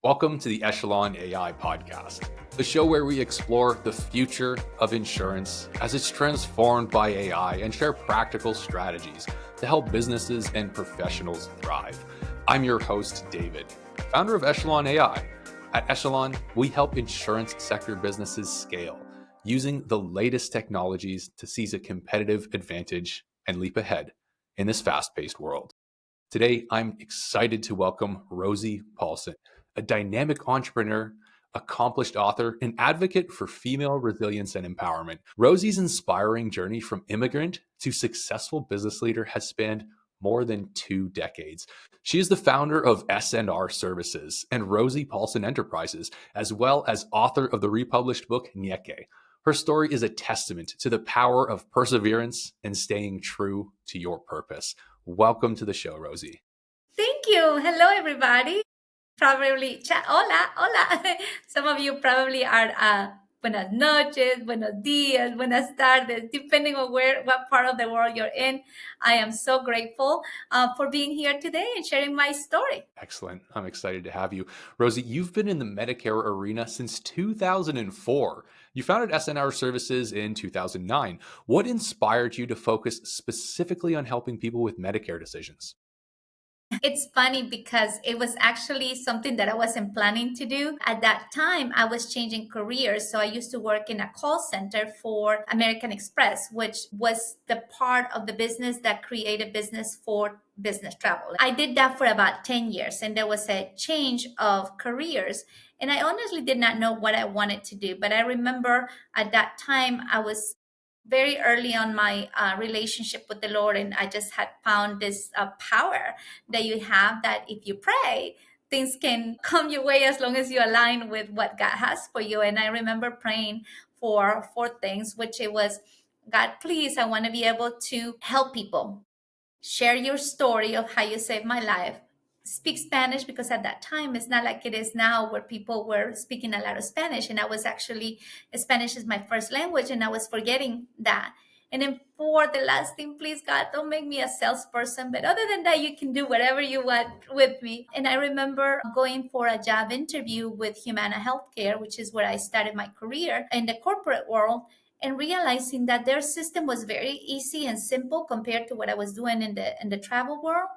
Welcome to the Echelon AI podcast, the show where we explore the future of insurance as it's transformed by AI and share practical strategies to help businesses and professionals thrive. I'm your host, David, founder of Echelon AI. At Echelon, we help insurance sector businesses scale using the latest technologies to seize a competitive advantage and leap ahead in this fast-paced world. Today, I'm excited to welcome Rosie Paulson, a dynamic entrepreneur, accomplished author, and advocate for female resilience and empowerment. Rosie's inspiring journey from immigrant to successful business leader has spanned more than 2 decades. She is the founder of S&R Services and Rosie Paulson Enterprises, as well as author of the republished book Nyeke. Her story is a testament to the power of perseverance and staying true to your purpose. Welcome to the show, Rosie. Thank you. Hello, everybody. Probably, hola, hola. Some of you probably are buenas noches, buenos dias, buenas tardes, depending on what part of the world you're in. I am so grateful for being here today and sharing my story. Excellent. I'm excited to have you. Rosie, you've been in the Medicare arena since 2004. You founded S&R Services in 2009. What inspired you to focus specifically on helping people with Medicare decisions? It's funny because it was actually something that I wasn't planning to do. At that time, I was changing careers. So I used to work in a call center for American Express, which was the part of the business that created business for business travel. I did that for about 10 years, and there was a change of careers. And I honestly did not know what I wanted to do. But I remember at that time, I was very early on my relationship with the Lord, and I just had found this power that you have, that if you pray, things can come your way as long as you align with what God has for you. And I remember praying for 4 things, which it was, God, please, I want to be able to help people. Share your story of how you saved my life. Speak Spanish, because at that time it's not like it is now where people were speaking a lot of Spanish, and I was actually, Spanish is my first language, and I was forgetting that. And then for the last thing, please, God, don't make me a salesperson, but other than that, you can do whatever you want with me. And I remember going for a job interview with Humana Healthcare, which is where I started my career in the corporate world, and realizing that their system was very easy and simple compared to what I was doing in the travel world,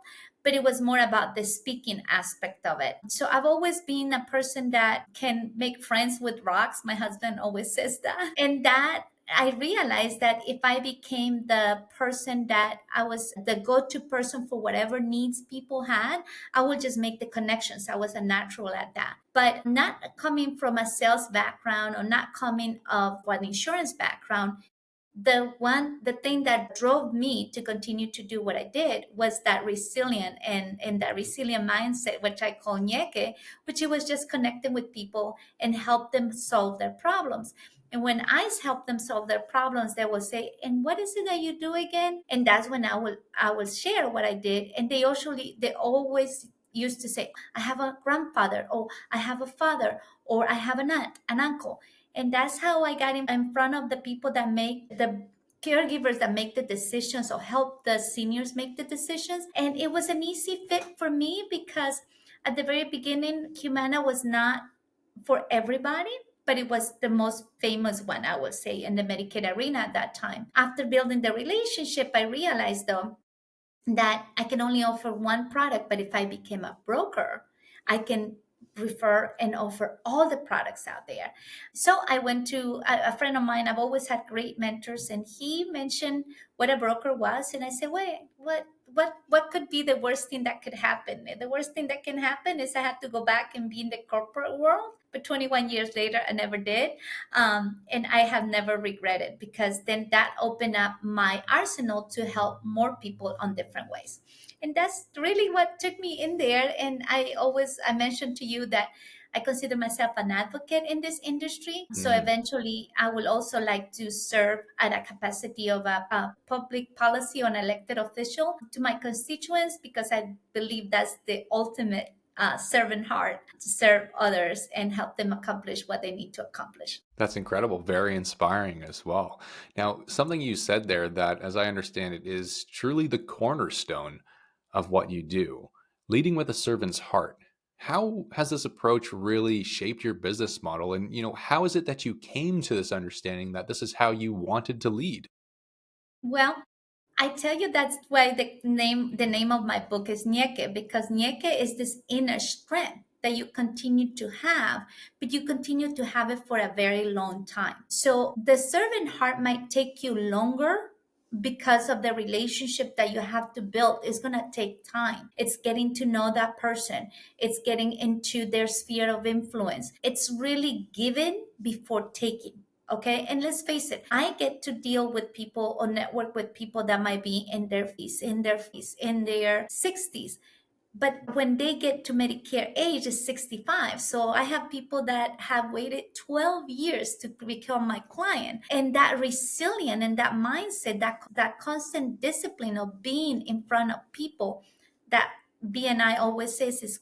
but it was more about the speaking aspect of it. So I've always been a person that can make friends with rocks. My husband always says that. And that I realized that if I became the person that I was the go-to person for whatever needs people had, I would just make the connections. I was a natural at that. But not coming from a sales background or not coming of an insurance background, the thing that drove me to continue to do what I did was that resilient and that resilient mindset, which I call Nyeke, which it was just connecting with people and help them solve their problems. And when I help them solve their problems, they will say, "And what is it that you do again?" And that's when I will share what I did. And they always used to say, "I have a grandfather," or "I have a father," or "I have an aunt, an uncle." And that's how I got in front of the people that make the caregivers that make the decisions or help the seniors make the decisions. And it was an easy fit for me because at the very beginning, Humana was not for everybody, but it was the most famous one, I would say, in the Medicaid arena at that time. After building the relationship, I realized though that I can only offer one product, but if I became a broker, I can refer and offer all the products out there. So I went to a friend of mine. I've always had great mentors, and he mentioned what a broker was, and I said, "Wait, what could be the worst thing that could happen?" And the worst thing that can happen is I have to go back and be in the corporate world. But 21 years later, I never did. And I have never regretted, because then that opened up my arsenal to help more people on different ways. And that's really what took me in there. And I mentioned to you that I consider myself an advocate in this industry. So eventually, I will also like to serve at a capacity of a public policy or an elected official to my constituents, because I believe that's the ultimate servant heart, to serve others and help them accomplish what they need to accomplish. That's incredible. Very inspiring as well. Now, something you said there that, as I understand it, is truly the cornerstone of what you do, leading with a servant's heart. How has this approach really shaped your business model? And, how is it that you came to this understanding that this is how you wanted to lead? Well, I tell you that's why the name of my book is Nieke, because Nieke is this inner strength that you continue to have, but you continue to have it for a very long time. So the servant heart might take you longer because of the relationship that you have to build. It's going to take time. It's getting to know that person. It's getting into their sphere of influence. It's really giving before taking. Okay. And let's face it, I get to deal with people or network with people that might be in their 60s. But when they get to Medicare age is 65. So I have people that have waited 12 years to become my client. And that resilience and that mindset, that constant discipline of being in front of people, that BNI always says is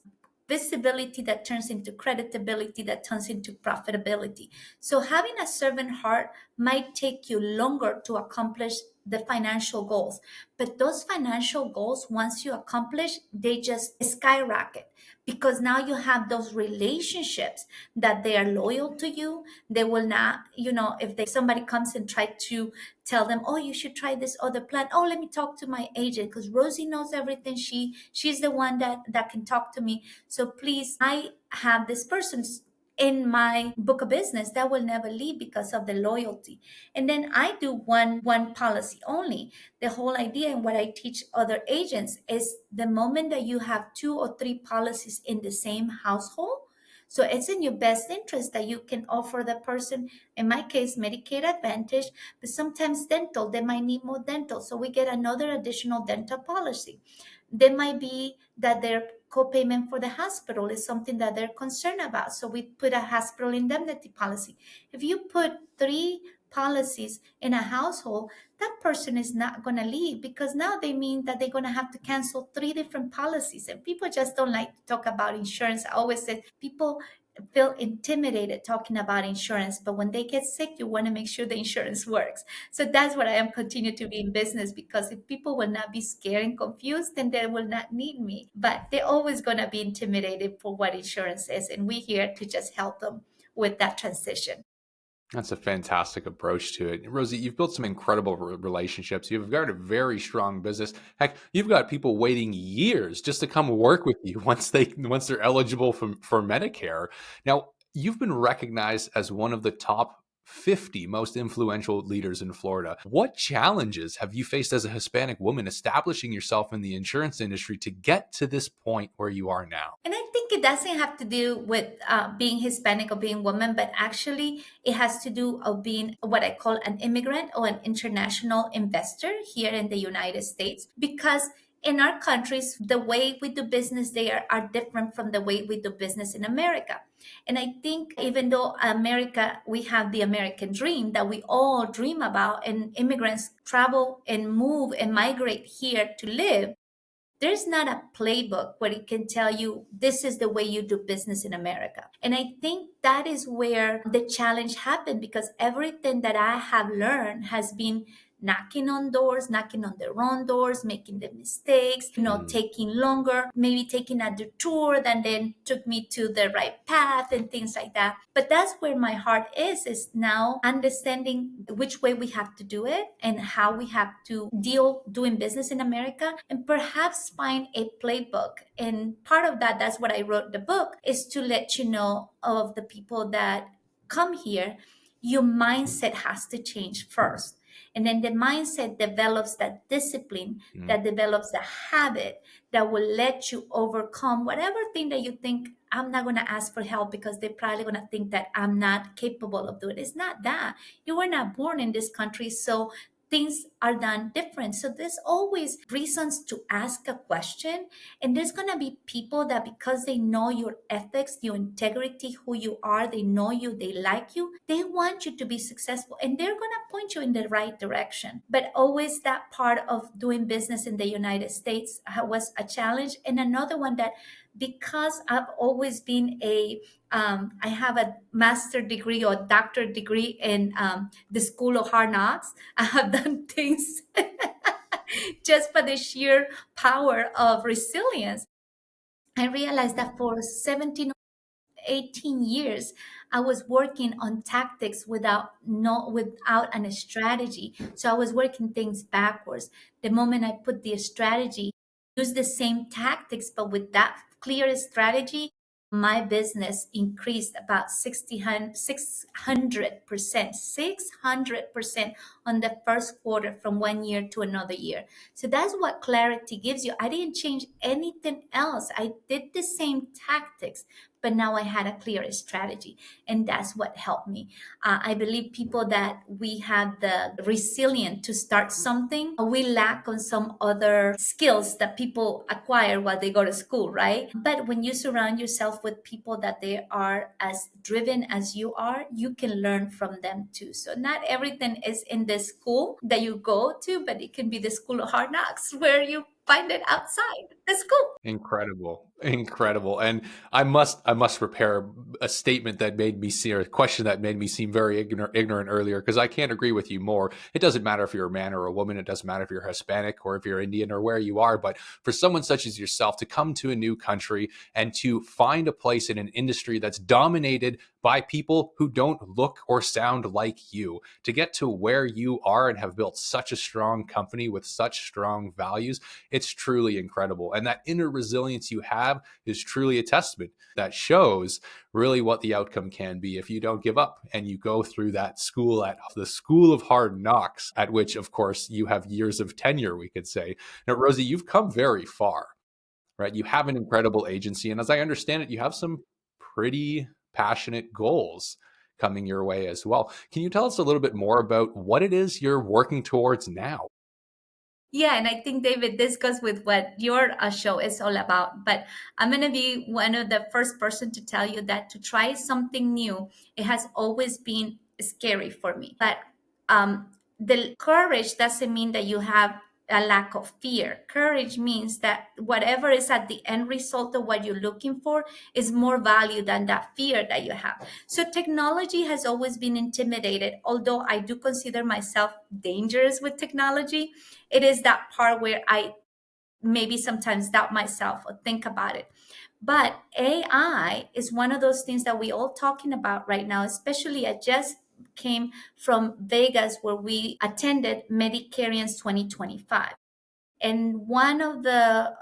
visibility that turns into credibility, that turns into profitability. So having a servant heart might take you longer to accomplish the financial goals. But those financial goals, once you accomplish, they just skyrocket because now you have those relationships that they are loyal to you. They will not, if somebody comes and try to tell them, oh, you should try this other plan. Oh, let me talk to my agent because Rosie knows everything. She's the one that can talk to me. So please, I have this person in my book of business that will never leave because of the loyalty. And then I do one policy only. The whole idea and what I teach other agents is the moment that you have 2 or 3 policies in the same household, so it's in your best interest that you can offer the person, in my case, Medicaid Advantage, but sometimes dental, they might need more dental. So we get another additional dental policy. They might be that their co-payment for the hospital is something that they're concerned about. So we put a hospital indemnity policy. If you put 3 policies in a household, that person is not going to leave because now they mean that they're going to have to cancel 3 different policies. And people just don't like to talk about insurance. I always say people feel intimidated talking about insurance, but when they get sick, you want to make sure the insurance works. So that's what I am continue to be in business, because if people will not be scared and confused, then they will not need me. But they're always going to be intimidated for what insurance is, and we're here to just help them with that transition. That's a fantastic approach to it. Rosie, you've built some incredible relationships. You've got a very strong business. Heck, you've got people waiting years just to come work with you once they're eligible for Medicare. Now, you've been recognized as one of the top 50 most influential leaders in Florida. What challenges have you faced as a Hispanic woman establishing yourself in the insurance industry to get to this point where you are now? And I think it doesn't have to do with being Hispanic or being woman, but actually it has to do of being what I call an immigrant or an international investor here in the United States. Because in our countries, the way we do business there are different from the way we do business in America. And I think even though America, we have the American dream that we all dream about, and immigrants travel and move and migrate here to live, there's not a playbook where it can tell you this is the way you do business in America. And I think that is where the challenge happened, because everything that I have learned has been knocking on doors, knocking on their own doors, making the mistakes, Mm. taking longer, maybe taking a detour that then took me to the right path and things like that. But that's where my heart is now understanding which way we have to do it and how we have to deal doing business in America, and perhaps find a playbook. And part of that, that's what I wrote the book, is to let you know of the people that come here, your mindset has to change first. And then the mindset develops that discipline, Mm. that develops the habit that will let you overcome whatever thing that you think, I'm not going to ask for help because they're probably going to think that I'm not capable of doing it. It's not that. You were not born in this country, so things are done different. So there's always reasons to ask a question. And there's going to be people that, because they know your ethics, your integrity, who you are, they know you, they like you, they want you to be successful, and they're going to point you in the right direction. But always that part of doing business in the United States was a challenge. And another one that, because I've always been I have a master degree or doctorate degree in the School of Hard Knocks. I have done things just for the sheer power of resilience. I realized that for 17 18 years I was working on tactics without a strategy. So I was working things backwards. The moment I put the strategy, use the same tactics but with that clear strategy, my business increased about 600%, 600% on the first quarter from one year to another year. So that's what clarity gives you. I didn't change anything else. I did the same tactics, but now I had a clear strategy, and that's what helped me. I believe people that we have the resilience to start something, we lack on some other skills that people acquire while they go to school, right? But when you surround yourself with people that they are as driven as you are, you can learn from them too. So not everything is in the school that you go to, but it can be the school of hard knocks where you find it outside the school. Incredible. Incredible. And I must prepare a statement that made me see, or a question that made me seem very ignorant earlier, because I can't agree with you more. It doesn't matter if you're a man or a woman. It doesn't matter if you're Hispanic or if you're Indian or where you are. But for someone such as yourself to come to a new country and to find a place in an industry that's dominated by people who don't look or sound like you, to get to where you are and have built such a strong company with such strong values, it's truly incredible. And that inner resilience you have is truly a testament that shows really what the outcome can be if you don't give up and you go through that school, at the school of hard knocks, at which, of course, you have years of tenure, we could say. Now, Rosie, you've come very far, right? You have an incredible agency. And as I understand it, you have some pretty passionate goals coming your way as well. Can you tell us a little bit more about what it is you're working towards now? Yeah, and I think, David, this goes with what your show is all about. But I'm going to be one of the first person to tell you that to try something new, it has always been scary for me. But the courage doesn't mean that you have a lack of fear. Courage means that whatever is at the end result of what you're looking for is more value than that fear that you have. So technology has always been intimidated, although I do consider myself dangerous with technology. It is that part where I maybe sometimes doubt myself or think about it. But AI is one of those things that we all talking about right now, especially I just came from Vegas where we attended Medicarians 2025. And one of the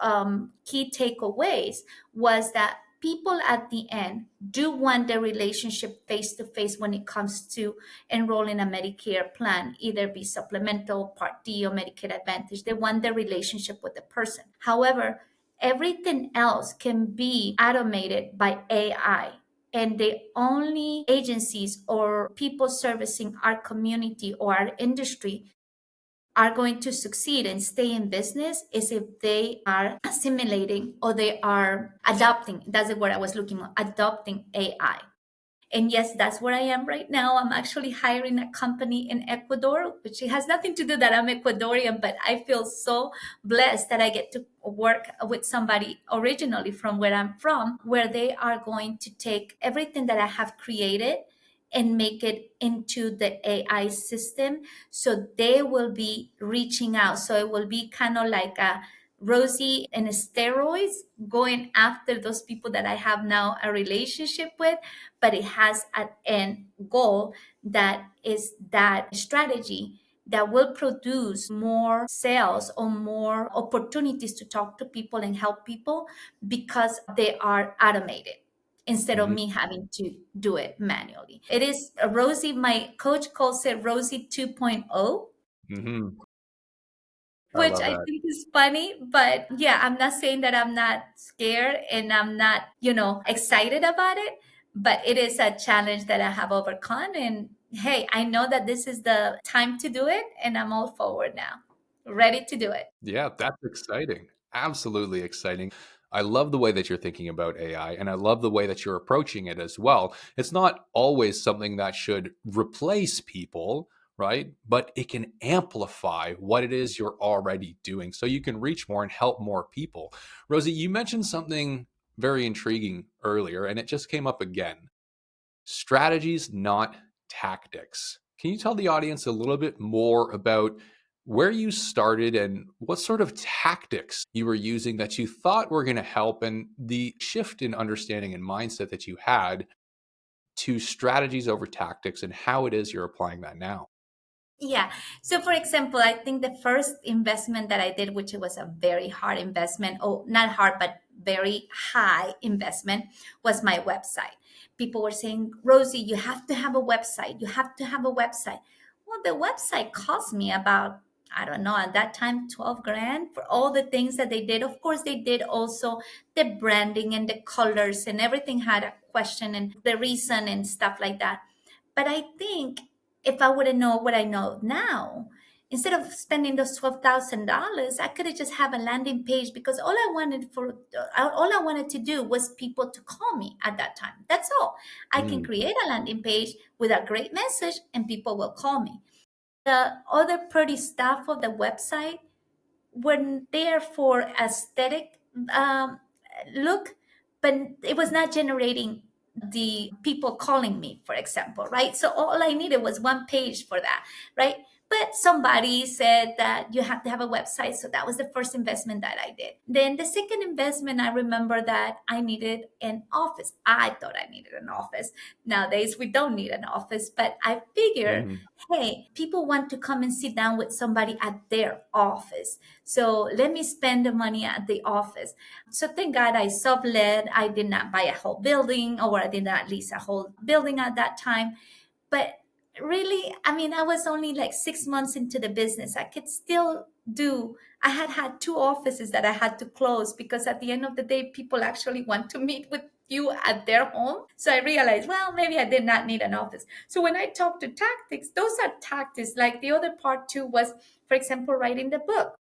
key takeaways was that people at the end do want the relationship face to face when it comes to enrolling a Medicare plan, either be supplemental, Part D, or Medicare Advantage. They want the relationship with the person. However, everything else can be automated by AI. And the only agencies or people servicing our community or our industry are going to succeed and stay in business is if they are assimilating or they are adopting. That's the word I was looking for, adopting AI. And yes, that's where I am right now. I'm actually hiring a company in Ecuador, which it has nothing to do that I'm Ecuadorian, but I feel so blessed that I get to work with somebody originally from where I'm from, where they are going to take everything that I have created and make it into the AI system. So they will be reaching out. So it will be kind of like a Rosie and steroids going after those people that I have now a relationship with, but it has an end goal that is that strategy that will produce more sales or more opportunities to talk to people and help people because they are automated instead of Mhm. me having to do it manually. It is Rosie, my coach calls it Rosie 2.0, Mhm. I which love I that. think is funny. But yeah, I'm not saying that I'm not scared and I'm not, excited about it, but it is a challenge that I have overcome. And hey, I know that this is the time to do it, and I'm all forward now, ready to do it. Yeah, that's exciting. Absolutely exciting. I love the way that you're thinking about AI, and I love the way that you're approaching it as well. It's not always something that should replace people, right? But it can amplify what it is you're already doing so you can reach more and help more people. Rosie, you mentioned something very intriguing earlier, and it just came up again. Strategies, not tactics. Can you tell the audience a little bit more about where you started and what sort of tactics you were using that you thought were going to help, and the shift in understanding and mindset that you had to strategies over tactics and how it is you're applying that now. Yeah. So, for example, I think the first investment that I did, which was a very hard investment, oh, not hard, but very high investment, was my website. People were saying, Rosie, you have to have a website. You have to have a website. Well, the website cost me about, I don't know, at that time, 12 grand for all the things that they did. Of course, they did also the branding and the colors, and everything had a question and the reason and stuff like that. But I think if I would have known what I know now, instead of spending those $12,000, I could have just have a landing page, because all I wanted to do was people to call me at that time. That's all. I can Mm, create a landing page with a great message and people will call me. The other pretty stuff of the website were there for aesthetic um, look, but it was not generating the people calling me, for example, right? So all I needed was one page for that, right? But somebody said that you have to have a website. So that was the first investment that I did. Then the second investment, I remember that I needed an office. I thought I needed an office. Nowadays, we don't need an office, but I figured, mhm, hey, people want to come and sit down with somebody at their office. So let me spend the money at the office. So thank God I sublet. I did not buy a whole building, or I did not lease a whole building at that time. But really, I mean, I was only like 6 months into the business. I could still do. I had two offices that I had to close, because at the end of the day, people actually want to meet with you at their home. So I realized, well, maybe I did not need an office. So when I talk to tactics, those are tactics. Like the other part too was, for example, writing the book.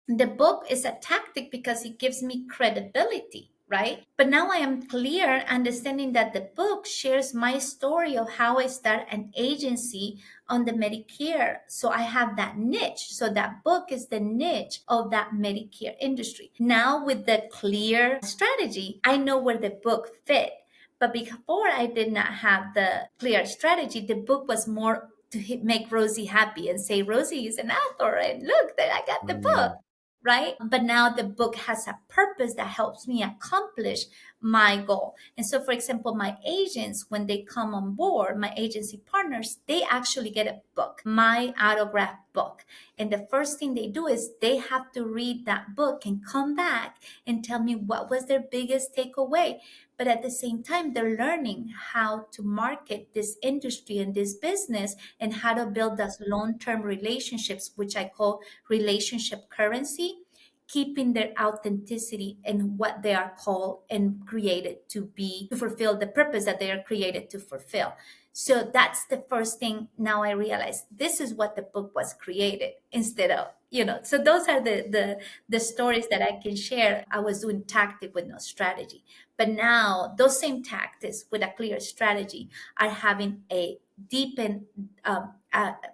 The book is a tactic because it gives me credibility, right? But now I am clear understanding that the book shares my story of how I start an agency on the Medicare. So I have that niche. So that book is the niche of that Medicare industry. Now with the clear strategy, I know where the book fit. But before I did not have the clear strategy, the book was more to make Rosie happy and say, Rosie is an author, and look, that I got the book, mm, right? But now the book has a purpose that helps me accomplish my goal. And so, for example, my agents, when they come on board, my agency partners, they actually get a book, my autograph book. And the first thing they do is they have to read that book and come back and tell me what was their biggest takeaway. But at the same time, they're learning how to market this industry and this business, and how to build those long-term relationships, which I call relationship currency, keeping their authenticity and what they are called and created to be, to fulfill the purpose that they are created to fulfill. So that's the first thing. Now I realize this is what the book was created, instead of, so those are the stories that I can share. I was doing tactic with no strategy, but now those same tactics with a clear strategy are having a deepened,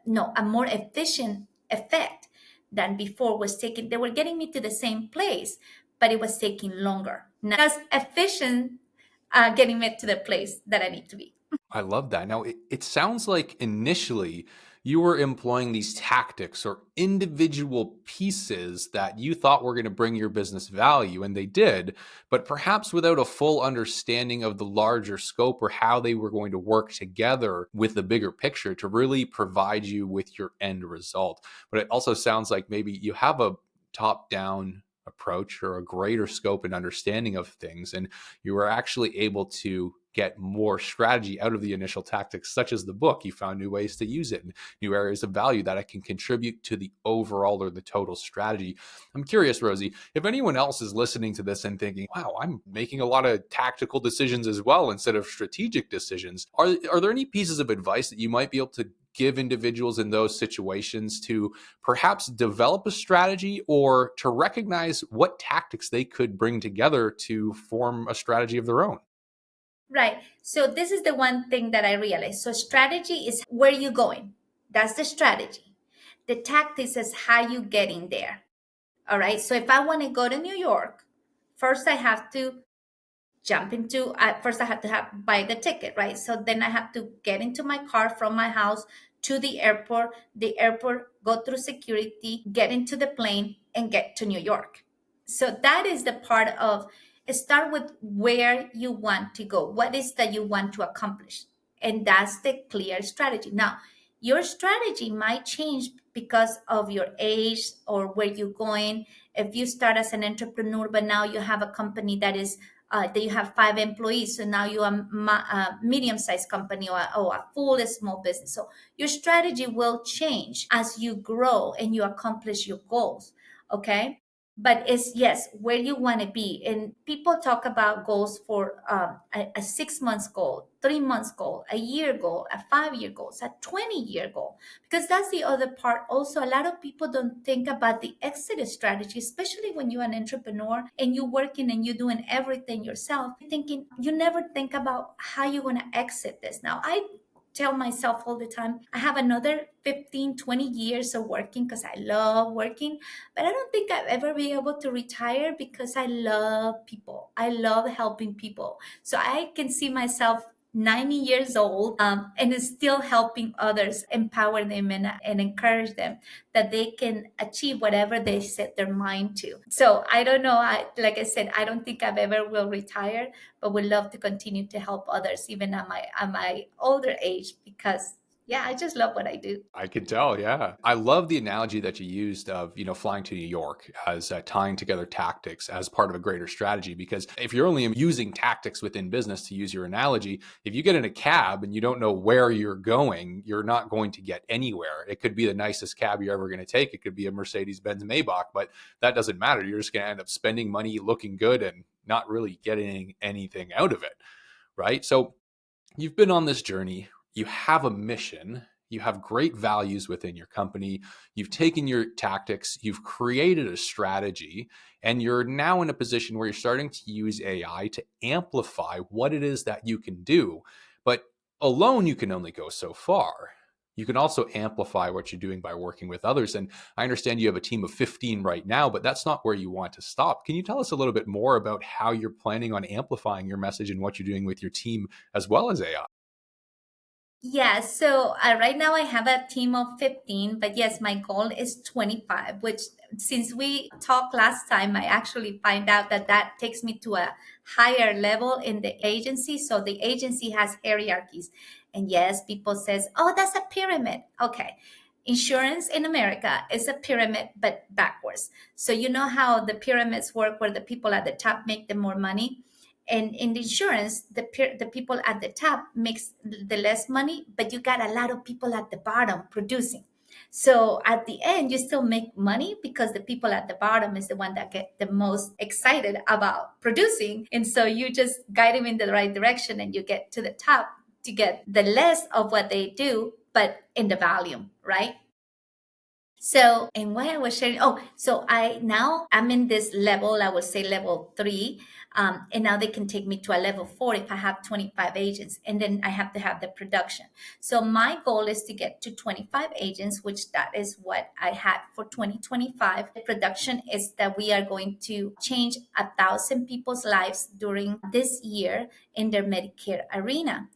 no, a more efficient effect than before. Was taking, they were getting me to the same place, but it was taking longer. Now it's efficient, getting me to the place that I need to be. I love that. Now, it sounds like initially you were employing these tactics or individual pieces that you thought were going to bring your business value, and they did, but perhaps without a full understanding of the larger scope or how they were going to work together with the bigger picture to really provide you with your end result. But it also sounds like maybe you have a top down approach or a greater scope and understanding of things, and you were actually able to get more strategy out of the initial tactics, such as the book. You found new ways to use it and new areas of value that it can contribute to the overall or the total strategy. I'm curious, Rosie, if anyone else is listening to this and thinking, wow, I'm making a lot of tactical decisions as well instead of strategic decisions. Are there any pieces of advice that you might be able to give individuals in those situations to perhaps develop a strategy, or to recognize what tactics they could bring together to form a strategy of their own? Right. So this is the one thing that I realized. So strategy is where you going. That's the strategy. The tactics is how you getting there. All right. So if I want to go to New York, first I have to first I have to buy the ticket, right? So then I have to get into my car from my house to the airport, go through security, get into the plane, and get to New York. So that is the part of start with where you want to go. What is that you want to accomplish? And that's the clear strategy. Now, your strategy might change because of your age or where you're going. If you start as an entrepreneur, but now you have a company that you have 5 employees, so now you're a medium-sized company or a full small business. So your strategy will change as you grow and you accomplish your goals. Okay, but it's yes where you want to be. And people talk about goals for a 6 months goal, 3 months goal, a year goal, a 5 year goal, a 20-year goal, because that's the other part. Also, a lot of people don't think about the exit strategy, especially when you're an entrepreneur and you're working and you're doing everything yourself. You're thinking, you never think about how you're going to exit this. Now, I tell myself all the time, I have another 15, 20 years of working because I love working, but I don't think I'll ever be able to retire because I love people. I love helping people. So I can see myself 90 years old and is still helping others, empower them and encourage them that they can achieve whatever they set their mind to. So I don't know. Like I said, I don't think I've ever will retire, but would love to continue to help others even at my older age because yeah, I just love what I do. I can tell, yeah. I love the analogy that you used of, flying to New York as tying together tactics as part of a greater strategy. Because if you're only using tactics within business, to use your analogy, if you get in a cab and you don't know where you're going, you're not going to get anywhere. It could be the nicest cab you're ever going to take. It could be a Mercedes-Benz Maybach, but that doesn't matter. You're just going to end up spending money, looking good, and not really getting anything out of it, right? So you've been on this journey, you have a mission, you have great values within your company, you've taken your tactics, you've created a strategy, and you're now in a position where you're starting to use AI to amplify what it is that you can do. But alone, you can only go so far. You can also amplify what you're doing by working with others. And I understand you have a team of 15 right now, but that's not where you want to stop. Can you tell us a little bit more about how you're planning on amplifying your message and what you're doing with your team as well as AI? Yeah, so right now I have a team of 15, but yes, my goal is 25, which since we talked last time, I actually find out that that takes me to a higher level in the agency. So the agency has hierarchies. And yes, people says, "Oh, that's a pyramid." Okay. Insurance in America is a pyramid, but backwards. So you know how the pyramids work where the people at the top make the more money? And in the insurance, the people at the top makes the less money, but you got a lot of people at the bottom producing. So at the end, you still make money because the people at the bottom is the one that get the most excited about producing. And so you just guide them in the right direction and you get to the top to get the less of what they do, but in the volume, right? So, and what I was sharing, so I'm in this level, I would say level 3. And now they can take me to a level 4 if I have 25 agents, and then I have to have the production. So my goal is to get to 25 agents, which that is what I had for 2025. The production is that we are going to change 1,000 people's lives during this year in their Medicare arena.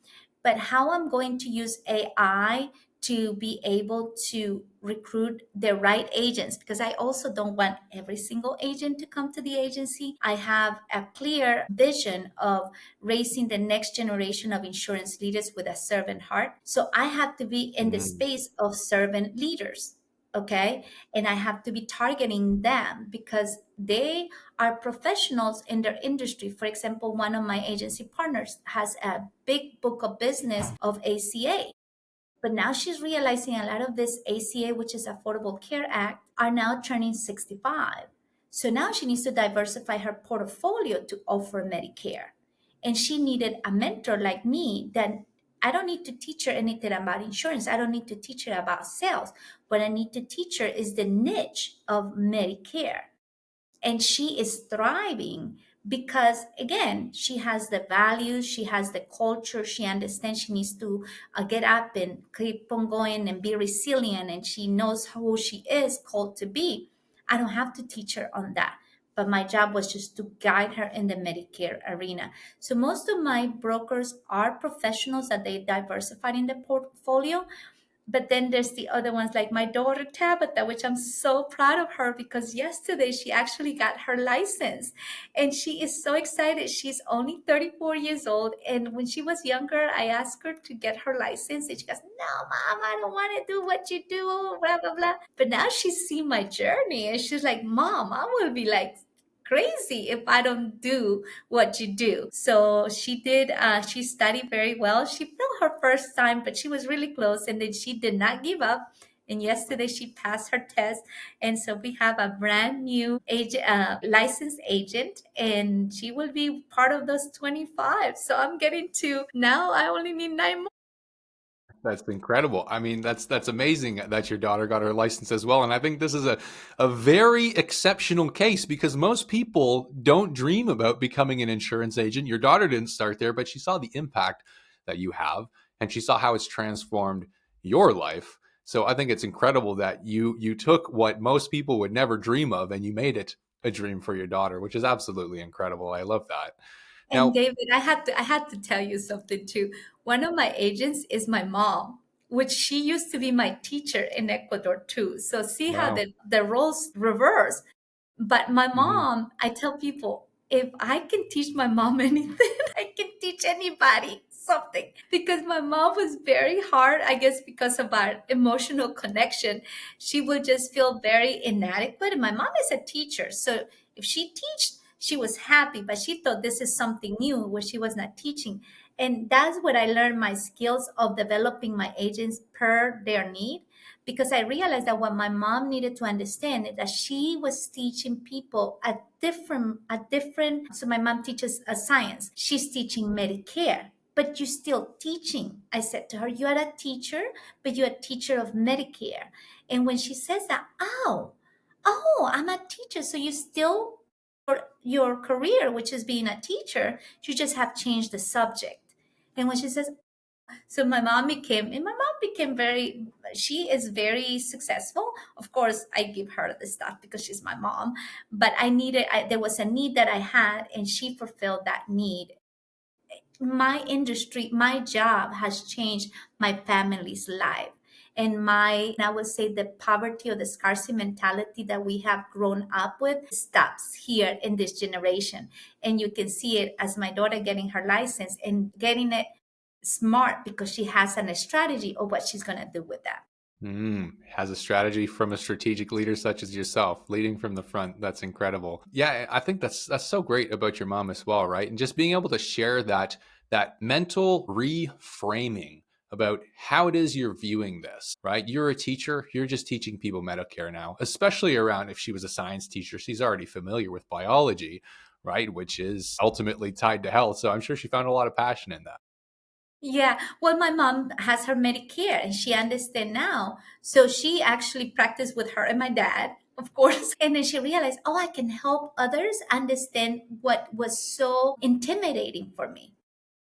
But how I'm going to use AI to be able to recruit the right agents, because I also don't want every single agent to come to the agency. I have a clear vision of raising the next generation of insurance leaders with a servant heart. So I have to be in the Mm. space of servant leaders. Okay. And I have to be targeting them because they are professionals in their industry. For example, one of my agency partners has a big book of business of ACA. But now she's realizing a lot of this ACA, which is Affordable Care Act, are now turning 65. So now she needs to diversify her portfolio to offer Medicare. And she needed a mentor like me that I don't need to teach her anything about insurance. I don't need to teach her about sales. What I need to teach her is the niche of Medicare, and she is thriving because again she has the values, she has the culture, she understands she needs to get up and keep on going and be resilient, and she knows who she is called to be. I don't have to teach her on that, but my job was just to guide her in the Medicare arena. So most of my brokers are professionals that they diversified in the portfolio, But then there's the other ones like my daughter Tabitha, which I'm so proud of her because yesterday she actually got her license and she is so excited. She's only 34 years old. And when she was younger, I asked her to get her license and she goes, "No, mom, I don't want to do what you do, blah, blah, blah." But now she's seen my journey and she's like, "Mom, I will be like crazy if I don't do what you do." So she did, she studied very well. She failed her first time, but she was really close. And then she did not give up. And yesterday she passed her test. And so we have a brand new licensed agent, and she will be part of those 25. So I'm getting to now, I only need 9 more. That's incredible. I mean, that's amazing that your daughter got her license as well. And I think this is a very exceptional case because most people don't dream about becoming an insurance agent. Your daughter didn't start there, but she saw the impact that you have and she saw how it's transformed your life. So I think it's incredible that you took what most people would never dream of and you made it a dream for your daughter, which is absolutely incredible. I love that. And Now, David, I had to tell you something too. One of my agents is my mom, which she used to be my teacher in Ecuador too. So see how wow. the roles reverse. But my Mhm. mom, I tell people, if I can teach my mom anything, I can teach anybody something. Because my mom was very hard, I guess, because of our emotional connection. She would just feel very inadequate. And my mom is a teacher. So if she teach, she was happy, but she thought this is something new where she was not teaching. And that's what I learned my skills of developing my agents per their need, because I realized that what my mom needed to understand is that she was teaching people so my mom teaches a science. She's teaching Medicare, but you're still teaching. I said to her, "You are a teacher, but you're a teacher of Medicare." And when she says that, oh, I'm a teacher. So you still your career, which is being a teacher, you just have changed the subject. And when she says, so my mom became very, she is very successful. Of course, I give her the stuff because she's my mom, but there was a need that I had and she fulfilled that need. My industry, my job has changed my family's life. And I would say the poverty or the scarcity mentality that we have grown up with stops here in this generation. And you can see it as my daughter getting her license and getting it smart because she has a strategy of what she's going to do with that. Has a strategy from a strategic leader such as yourself, leading from the front. That's incredible. Yeah, I think that's so great about your mom as well, right? And just being able to share that mental reframing about how it is you're viewing this, right? You're a teacher, you're just teaching people Medicare now, especially around if she was a science teacher, she's already familiar with biology, right? Which is ultimately tied to health. So I'm sure she found a lot of passion in that. Yeah, well, my mom has her Medicare and she understands now. So she actually practiced with her and my dad, of course. And then she realized, oh, I can help others understand what was so intimidating for me.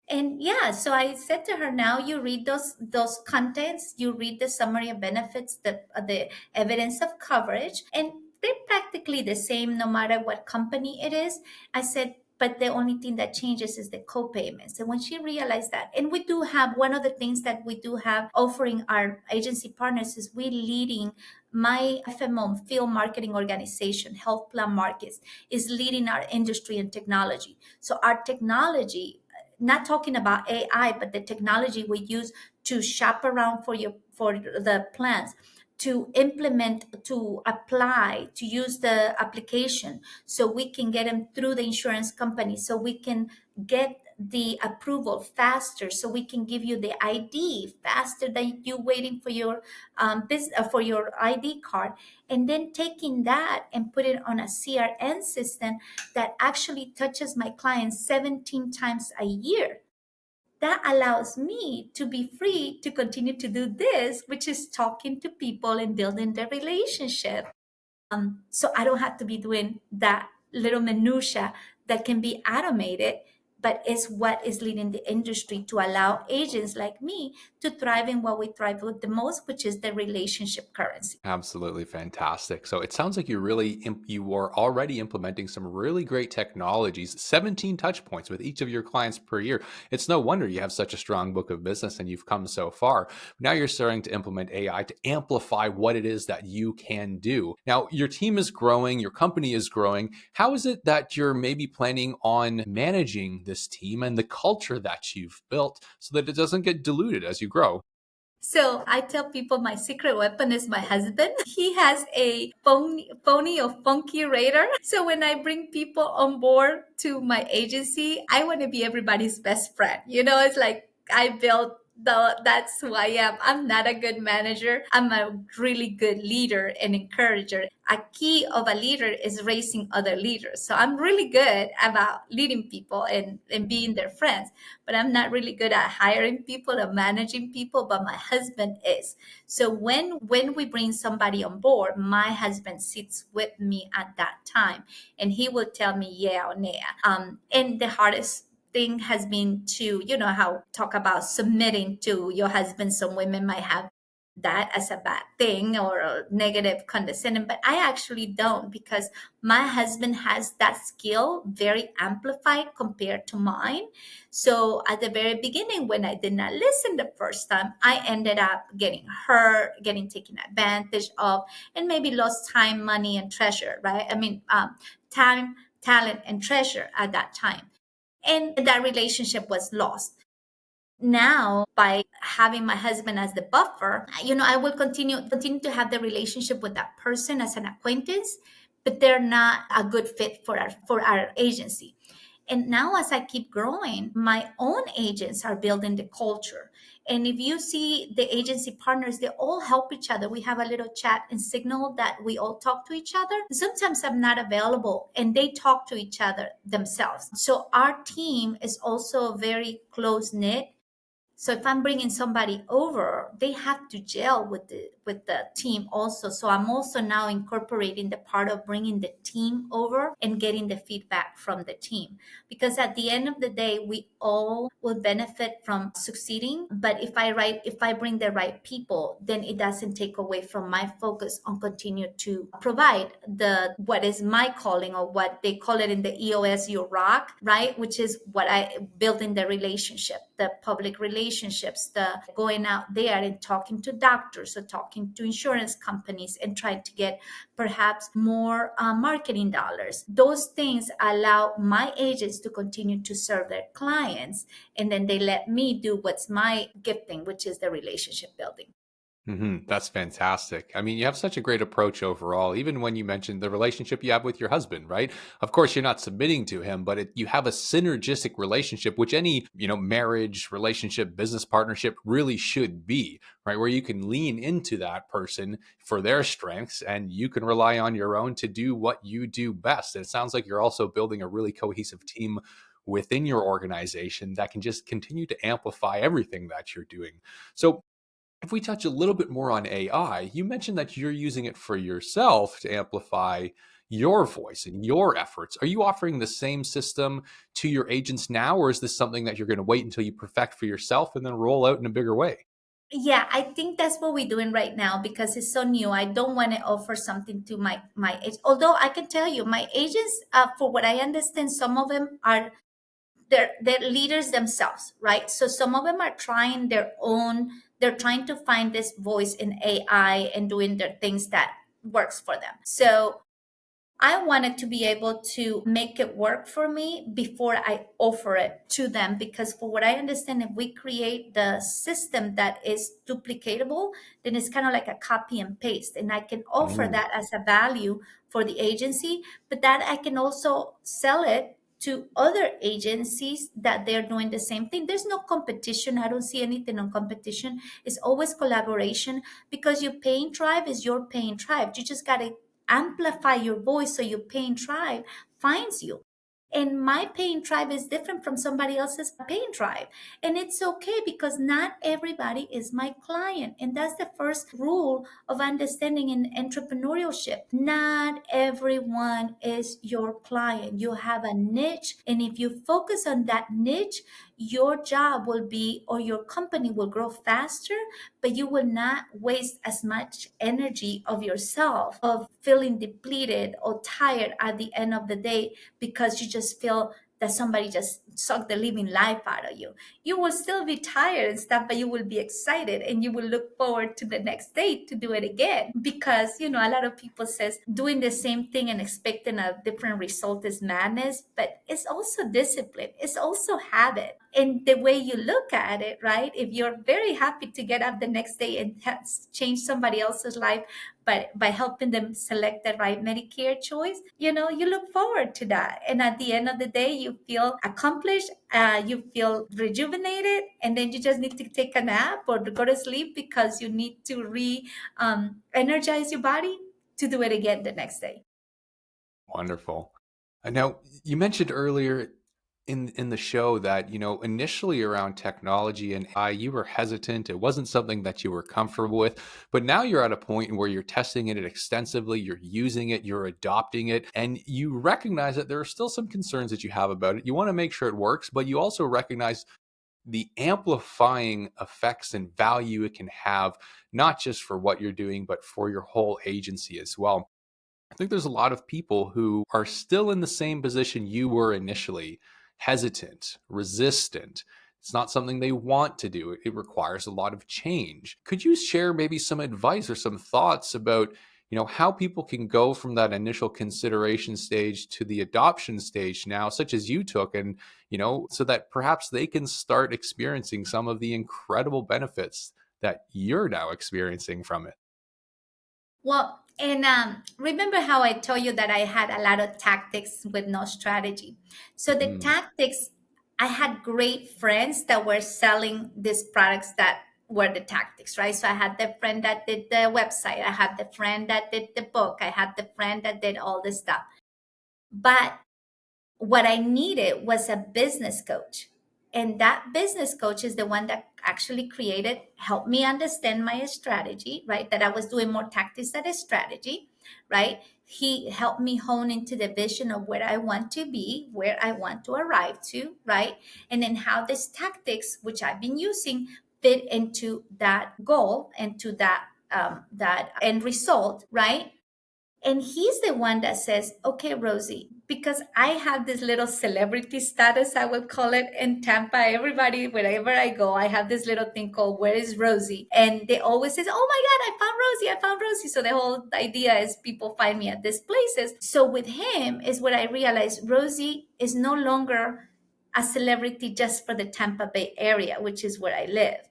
And yeah, so I said to her, now you read those contents, you read the summary of benefits, the evidence of coverage, and they're practically the same no matter what company it is. I said, but the only thing that changes is the co-payments. And when she realized that, and we do have one of the things that we do have offering our agency partners is we leading my FMO field marketing organization, Health Plan Markets, is leading our industry and technology. So our technology, not talking about AI, but the technology we use to shop around for the plans, to implement, to apply, to use the application, so we can get them through the insurance company, so we can get the approval faster, so we can give you the ID faster than you waiting for your for your ID card, and then taking that and put it on a CRM system that actually touches my clients 17 times a year. That allows me to be free to continue to do this, which is talking to people and building the relationship. So I don't have to be doing that little minutia that can be automated but it's what is leading the industry to allow agents like me to thrive in what we thrive with the most, which is the relationship currency. Absolutely fantastic. So it sounds like you are already implementing some really great technologies, 17 touch points with each of your clients per year. It's no wonder you have such a strong book of business and you've come so far. Now you're starting to implement AI to amplify what it is that you can do. Now your team is growing, your company is growing. How is it that you're maybe planning on managing this team and the culture that you've built so that it doesn't get diluted as you grow? So I tell people my secret weapon is my husband. He has a phony or funky radar. So when I bring people on board to my agency, I want to be everybody's best friend. It's like I built that's who I am. I'm not a good manager. I'm a really good leader and encourager. A key of a leader is raising other leaders. So I'm really good about leading people and being their friends, but I'm not really good at hiring people or managing people, but my husband is. So when we bring somebody on board, my husband sits with me at that time and he will tell me yeah or nay. And the hardest thing has been to, how talk about submitting to your husband. Some women might have that as a bad thing or a negative condescending, but I actually don't, because my husband has that skill very amplified compared to mine. So at the very beginning, when I did not listen the first time, I ended up getting hurt, getting taken advantage of, and maybe lost time, money, and treasure, right? I mean, time, talent, and treasure at that time, and that relationship was lost. Now, by having my husband as the buffer, I will continue to have the relationship with that person as an acquaintance, but they're not a good fit for our agency. And now, as I keep growing, my own agents are building the culture. And if you see the agency partners, they all help each other. We have a little chat and signal that we all talk to each other. Sometimes I'm not available and they talk to each other themselves. So our team is also very close knit. So if I'm bringing somebody over, they have to gel with the team also. So I'm also now incorporating the part of bringing the team over and getting the feedback from the team, because at the end of the day, we all will benefit from succeeding. But if I bring the right people, then it doesn't take away from my focus on continue to provide the what is my calling, or what they call it in the EOS, your rock, right? Which is what I building the relationship, the public relationships, the going out there and talking to doctors or talking to insurance companies and trying to get perhaps more marketing dollars. Those things allow my agents to continue to serve their clients, and then they let me do what's my gifting, which is the relationship building. That's fantastic. I mean, you have such a great approach overall, even when you mentioned the relationship you have with your husband, right? Of course, you're not submitting to him, but you have a synergistic relationship, which any, marriage, relationship, business partnership really should be, right? Where you can lean into that person for their strengths and you can rely on your own to do what you do best. And it sounds like you're also building a really cohesive team within your organization that can just continue to amplify everything that you're doing. So, if we touch a little bit more on AI, you mentioned that you're using it for yourself to amplify your voice and your efforts. Are you offering the same system to your agents now, or is this something that you're going to wait until you perfect for yourself and then roll out in a bigger way? Yeah, I think that's what we're doing right now because it's so new. I don't want to offer something to my age. Although I can tell you, my agents, for what I understand, some of them are they're leaders themselves, right? So some of them are trying their own. They're trying to find this voice in AI and doing their things that works for them. So I wanted to be able to make it work for me before I offer it to them, because for what I understand, if we create the system that is duplicatable, then it's kind of like a copy and paste. And I can offer Mm. that as a value for the agency, but that I can also sell it to other agencies that they're doing the same thing. There's no competition. I don't see anything on competition. It's always collaboration, because your paying tribe is your paying tribe. You just got to amplify your voice so your paying tribe finds you. And my paying tribe is different from somebody else's paying tribe. And it's okay because not everybody is my client. And that's the first rule of understanding in entrepreneurship. Not everyone is your client. You have a niche. And if you focus on that niche, your job will be, or your company will grow faster, but you will not waste as much energy of yourself of feeling depleted or tired at the end of the day because you just feel that somebody just sucked the living life out of you. You will still be tired and stuff, but you will be excited and you will look forward to the next day to do it again. Because, a lot of people says doing the same thing and expecting a different result is madness, but it's also discipline. It's also habit. And the way you look at it, right? If you're very happy to get up the next day and change somebody else's life, but by helping them select the right Medicare choice, you look forward to that. And at the end of the day, you feel accomplished, you feel rejuvenated, and then you just need to take a nap or to go to sleep because you need to energize your body to do it again the next day. Wonderful. Now, you mentioned earlier in the show that, initially around technology and AI, you were hesitant. It wasn't something that you were comfortable with, but now you're at a point where you're testing it extensively, you're using it, you're adopting it, and you recognize that there are still some concerns that you have about it. You want to make sure it works, but you also recognize the amplifying effects and value it can have, not just for what you're doing, but for your whole agency as well. I think there's a lot of people who are still in the same position you were initially, hesitant, resistant. It's not something they want to do. It requires a lot of change. Could you share maybe some advice or some thoughts about, how people can go from that initial consideration stage to the adoption stage now, such as you took, and, so that perhaps they can start experiencing some of the incredible benefits that you're now experiencing from it? Well, and remember how I told you that I had a lot of tactics with no strategy. So the Mm, tactics, I had great friends that were selling these products that were the tactics, right? So I had the friend that did the website. I had the friend that did the book. I had the friend that did all this stuff. But what I needed was a business coach. And that business coach is the one that actually helped me understand my strategy, right? That I was doing more tactics than a strategy, right? He helped me hone into the vision of where I want to be, where I want to arrive to, right? And then how these tactics, which I've been using, fit into that goal and to that end result, right? And he's the one that says, okay, Rosie, because I have this little celebrity status, I will call it in Tampa. Everybody, wherever I go, I have this little thing called Where is Rosie? And they always say, oh my God, I found Rosie, I found Rosie. So the whole idea is people find me at these places. So with him is what I realized Rosie is no longer a celebrity just for the Tampa Bay area, which is where I live.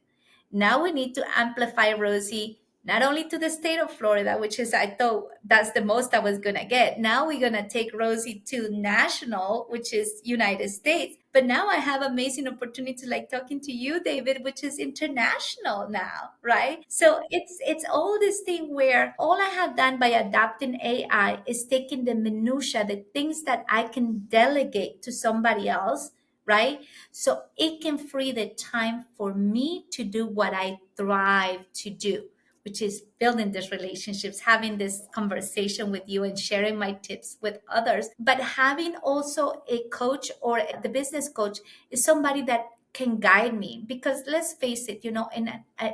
Now we need to amplify Rosie not only to the state of Florida, which is I thought that's the most I was gonna get. Now we're gonna take Rosie to national, which is United States. But now I have amazing opportunity like talking to you, David, which is international now, right? So it's all this thing where all I have done by adopting AI is taking the minutia, the things that I can delegate to somebody else, right? So it can free the time for me to do what I thrive to do, which is building these relationships, having this conversation with you and sharing my tips with others. But having also a coach or the business coach is somebody that can guide me. Because let's face it,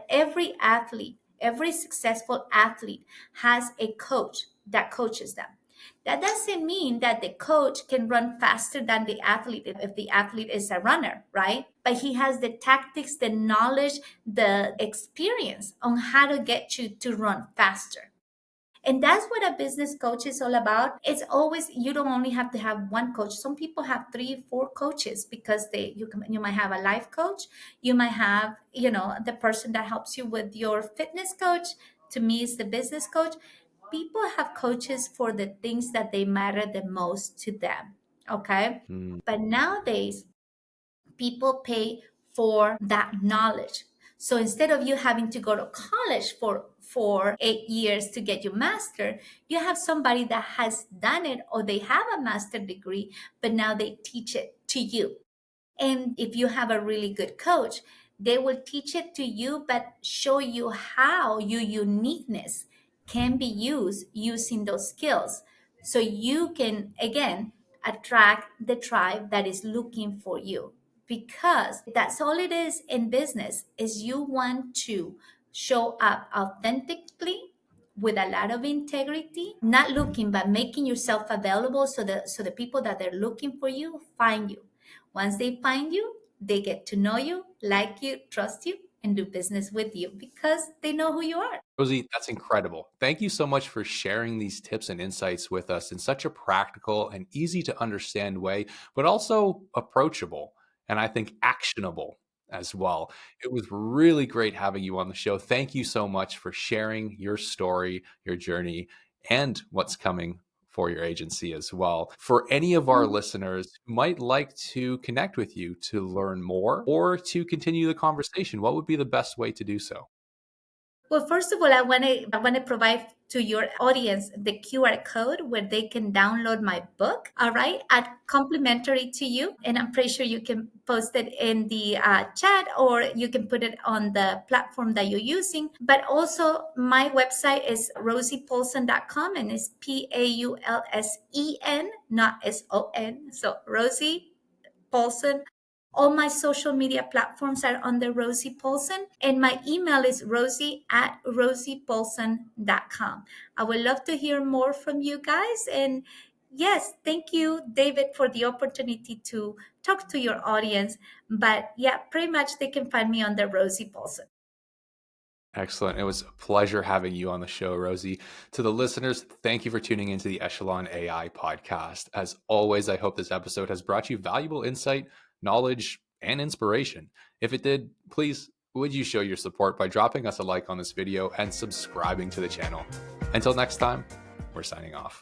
every athlete, every successful athlete has a coach that coaches them. That doesn't mean that the coach can run faster than the athlete if the athlete is a runner, right? But he has the tactics, the knowledge, the experience on how to get you to run faster. And that's what a business coach is all about. It's always, you don't only have to have one coach. Some people have 3, 4 coaches because you might have a life coach. You might have, the person that helps you with your fitness coach. To me, is the business coach. People have coaches for the things that they matter the most to them. Okay. mm, But nowadays, people pay for that knowledge. So instead of you having to go to college for 8 years to get your master, you have somebody that has done it, or they have a master degree, but now they teach it to you. And if you have a really good coach, they will teach it to you, but show you how your uniqueness can be used using those skills. So you can, again, attract the tribe that is looking for you. Because that's all it is in business, is you want to show up authentically with a lot of integrity, not looking, but making yourself available so the people that they're looking for you find you. Once they find you, they get to know you, like you, trust you, and do business with you because they know who you are. Rosie, that's incredible. Thank you so much for sharing these tips and insights with us in such a practical and easy to understand way, but also approachable and I think actionable as well. It was really great having you on the show. Thank you so much for sharing your story, your journey, and what's coming for your agency as well. For any of our listeners who might like to connect with you to learn more or to continue the conversation, what would be the best way to do so? Well, first of all, I want to provide to your audience the QR code where they can download my book. All right, at complimentary to you, and I'm pretty sure you can post it in the chat, or you can put it on the platform that you're using. But also, my website is rosiepaulsen.com, and it's Paulsen, not SON. So Rosie Paulsen. All my social media platforms are under Rosie Paulsen, and my email is rosie@rosiepaulsen.com. I would love to hear more from you guys. And yes, thank you, David, for the opportunity to talk to your audience. But yeah, pretty much they can find me under Rosie Paulsen. Excellent. It was a pleasure having you on the show, Rosie. To the listeners, thank you for tuning into the Echelon AI podcast. As always, I hope this episode has brought you valuable insight, knowledge, and inspiration. If it did, please, would you show your support by dropping us a like on this video and subscribing to the channel? Until next time, we're signing off.